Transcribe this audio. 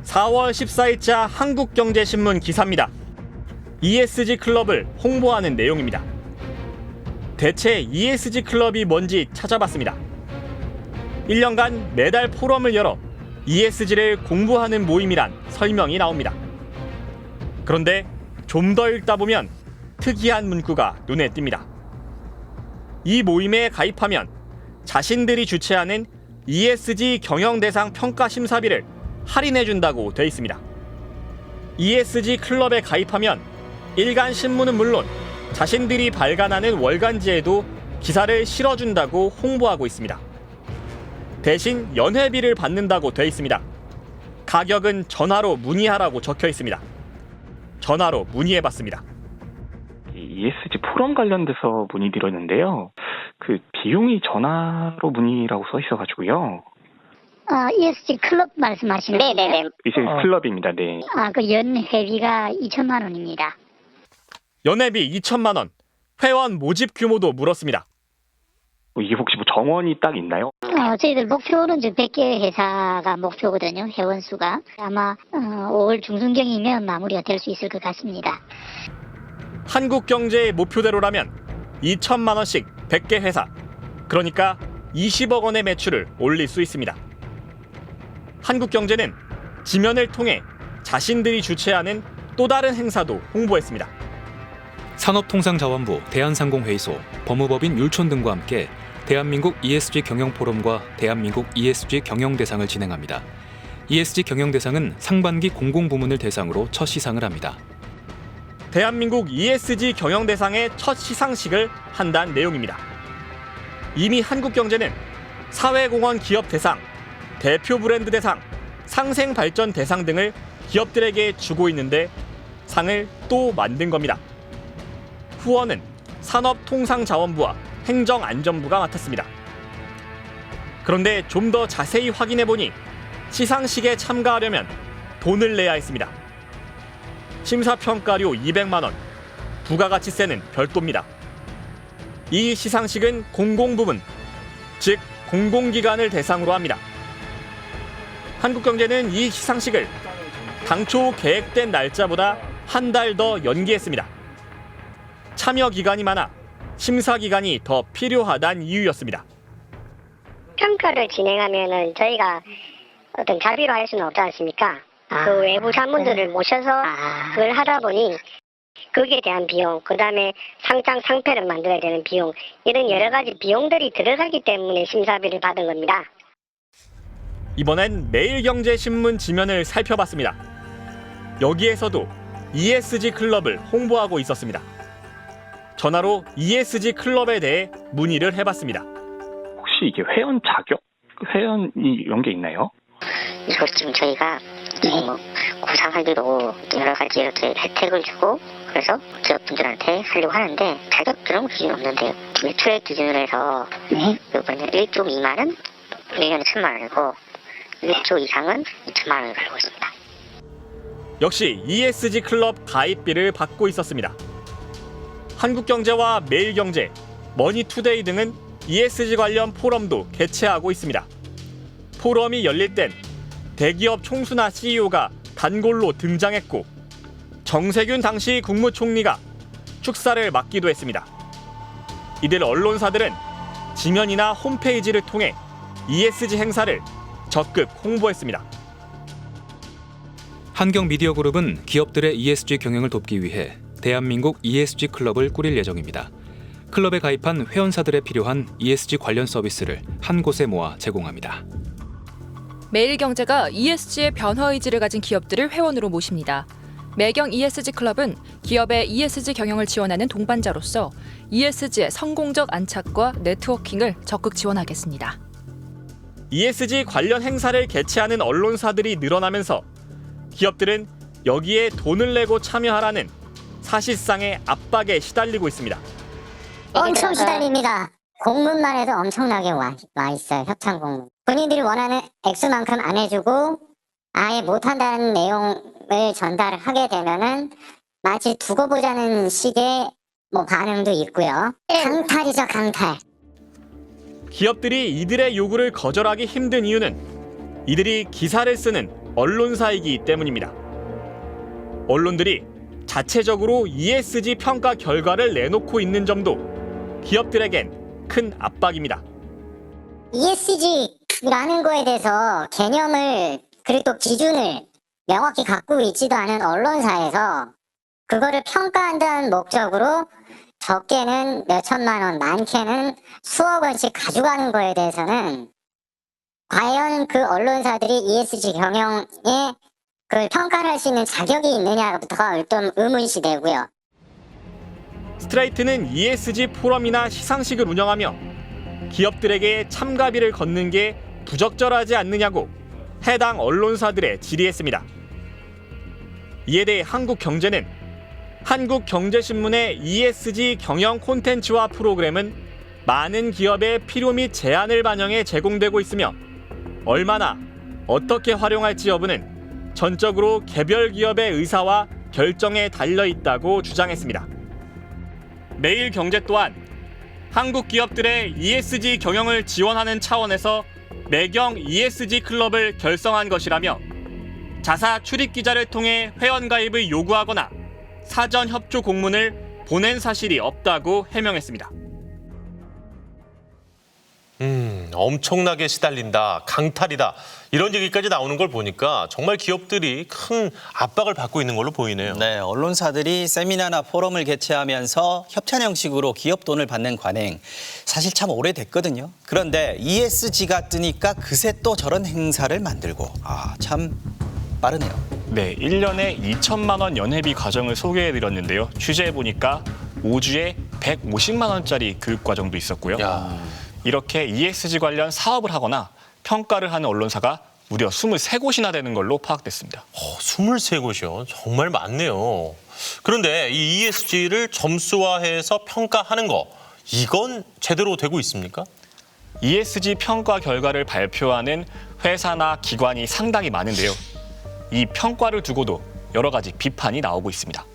4월 14일자 한국경제신문 기사입니다. ESG 클럽을 홍보하는 내용입니다. 대체 ESG 클럽이 뭔지 찾아봤습니다. 1년간 매달 포럼을 열어 ESG를 공부하는 모임이란 설명이 나옵니다. 그런데 좀 더 읽다 보면 특이한 문구가 눈에 띕니다. 이 모임에 가입하면 자신들이 주최하는 ESG 경영 대상 평가 심사비를 할인해준다고 되어 있습니다. ESG 클럽에 가입하면 일간 신문은 물론 자신들이 발간하는 월간지에도 기사를 실어준다고 홍보하고 있습니다. 대신 연회비를 받는다고 되어 있습니다. 가격은 전화로 문의하라고 적혀 있습니다. 전화로 문의해봤습니다. ESG 포럼 관련돼서 문의드렸는데요. 그 비용이 전화로 문의라고 써 있어가지고요. ESG 클럽 말씀하시는 거예요? 네네네. 이제 클럽입니다. 네. 그 연회비가 2천만 원입니다. 연회비 2천만 원, 회원 모집 규모도 물었습니다. 이게 혹시 뭐 정원이 딱 있나요? 저희들 목표는 지금 100개 회사가 목표거든요. 회원 수가. 아마 5월 중순경이면 마무리가 될 수 있을 것 같습니다. 한국경제의 목표대로라면 2천만 원씩 100개 회사, 그러니까 20억 원의 매출을 올릴 수 있습니다. 한국경제는 지면을 통해 자신들이 주최하는 또 다른 행사도 홍보했습니다. 산업통상자원부, 대한상공회의소, 법무법인 율촌 등과 함께 대한민국 ESG 경영포럼과 대한민국 ESG 경영대상을 진행합니다. ESG 경영대상은 상반기 공공부문을 대상으로 첫 시상을 합니다. 대한민국 ESG 경영대상의 첫 시상식을 한다는 내용입니다. 이미 한국경제는 사회공헌 기업 대상, 대표 브랜드 대상, 상생발전 대상 등을 기업들에게 주고 있는데 상을 또 만든 겁니다. 후원은 산업통상자원부와 행정안전부가 맡았습니다. 그런데 좀 더 자세히 확인해보니 시상식에 참가하려면 돈을 내야 했습니다. 심사평가료 200만 원, 부가가치세는 별도입니다. 이 시상식은 공공부문, 즉 공공기관을 대상으로 합니다. 한국경제는 이 시상식을 당초 계획된 날짜보다 한 달 더 연기했습니다. 참여 기간이 많아 심사 기간이 더 필요하다는 이유였습니다. 평가를 진행하면은 저희가 어떤 자비로 할 수는 없지 않습니까? 그 외부 자문들을 모셔서 그걸 하다 보니 거기에 대한 비용, 그 다음에 상패를 만들어야 되는 비용, 이런 여러 가지 비용들이 들어가기 때문에 심사비를 받은 겁니다. 이번엔 매일경제신문 지면을 살펴봤습니다. 여기에서도 ESG 클럽을 홍보하고 있었습니다. 전화로 ESG 클럽에 대해 문의를 해봤습니다. 혹시 이게 회원 자격? 회원이 이런 게 있나요? 이걸 지금 저희가 뭐 구상하기로 여러 가지 이렇게 혜택을 주고 그래서 기업분들한테 하려고 하는데 자격들은 기준이 없는데요. 매출액 기준으로 해서 이번에 1조 미만은 1년에 1,000만 원이고 1조 이상은 2천만 원을 걸고 있습니다. 역시 ESG 클럽 가입비를 받고 있었습니다. 한국경제와 매일경제, 머니투데이 등은 ESG 관련 포럼도 개최하고 있습니다. 포럼이 열릴 땐 대기업 총수나 CEO가 단골로 등장했고 정세균 당시 국무총리가 축사를 맡기도 했습니다. 이들 언론사들은 지면이나 홈페이지를 통해 ESG 행사를 적극 홍보했습니다. 한경미디어그룹은 기업들의 ESG 경영을 돕기 위해 대한민국 ESG 클럽을 꾸릴 예정입니다. 클럽에 가입한 회원사들에 필요한 ESG 관련 서비스를 한 곳에 모아 제공합니다. 매일경제가 ESG의 변화 의지를 가진 기업들을 회원으로 모십니다. 매경 ESG 클럽은 기업의 ESG 경영을 지원하는 동반자로서 ESG의 성공적 안착과 네트워킹을 적극 지원하겠습니다. ESG 관련 행사를 개최하는 언론사들이 늘어나면서 기업들은 여기에 돈을 내고 참여하라는 사실상의 압박에 시달리고 있습니다. 엄청 시달립니다. 공문만 해도 엄청나게 와 있어요. 협찬 공문. 본인들이 원하는 액수만큼 안 해주고 아예 못한다는 내용을 전달을 하게 되면은 마치 두고 보자는 식의 반응도 있고요. 강탈이죠, 강탈. 기업들이 이들의 요구를 거절하기 힘든 이유는 이들이 기사를 쓰는 언론사이기 때문입니다. 언론들이 자체적으로 ESG 평가 결과를 내놓고 있는 점도 기업들에겐 큰 압박입니다. ESG라는 거에 대해서 개념을 그리고 또 기준을 명확히 갖고 있지도 않은 언론사에서 그거를 평가한다는 목적으로 적게는 몇 천만 원, 많게는 수억 원씩 가져가는 거에 대해서는 과연 그 언론사들이 ESG 경영에 그걸 평가를 할 수 있는 자격이 있느냐부터가 좀 의문시되고요. 스트레이트는 ESG 포럼이나 시상식을 운영하며 기업들에게 참가비를 걷는 게 부적절하지 않느냐고 해당 언론사들에 질의했습니다. 이에 대해 한국경제는 한국경제신문의 ESG 경영 콘텐츠와 프로그램은 많은 기업의 필요 및 제안을 반영해 제공되고 있으며 얼마나 어떻게 활용할지 여부는 전적으로 개별 기업의 의사와 결정에 달려 있다고 주장했습니다. 매일경제 또한 한국 기업들의 ESG 경영을 지원하는 차원에서 매경 ESG 클럽을 결성한 것이라며 자사 출입 기자를 통해 회원 가입을 요구하거나 사전 협조 공문을 보낸 사실이 없다고 해명했습니다. 엄청나게 시달린다, 강탈이다 이런 얘기까지 나오는 걸 보니까 정말 기업들이 큰 압박을 받고 있는 걸로 보이네요. 네, 언론사들이 세미나나 포럼을 개최하면서 협찬 형식으로 기업 돈을 받는 관행 사실 참 오래됐거든요. 그런데 ESG가 뜨니까 그새 또 저런 행사를 만들고 참 빠르네요. 네, 1년에 2천만 원 연회비 과정을 소개해드렸는데요. 취재해보니까 5주에 150만 원짜리 교육 과정도 있었고요. 이렇게 ESG 관련 사업을 하거나 평가를 하는 언론사가 무려 23곳이나 되는 걸로 파악됐습니다. 23곳이요? 정말 많네요. 그런데 이 ESG를 점수화해서 평가하는 거, 이건 제대로 되고 있습니까? ESG 평가 결과를 발표하는 회사나 기관이 상당히 많은데요. 이 평가를 두고도 여러 가지 비판이 나오고 있습니다.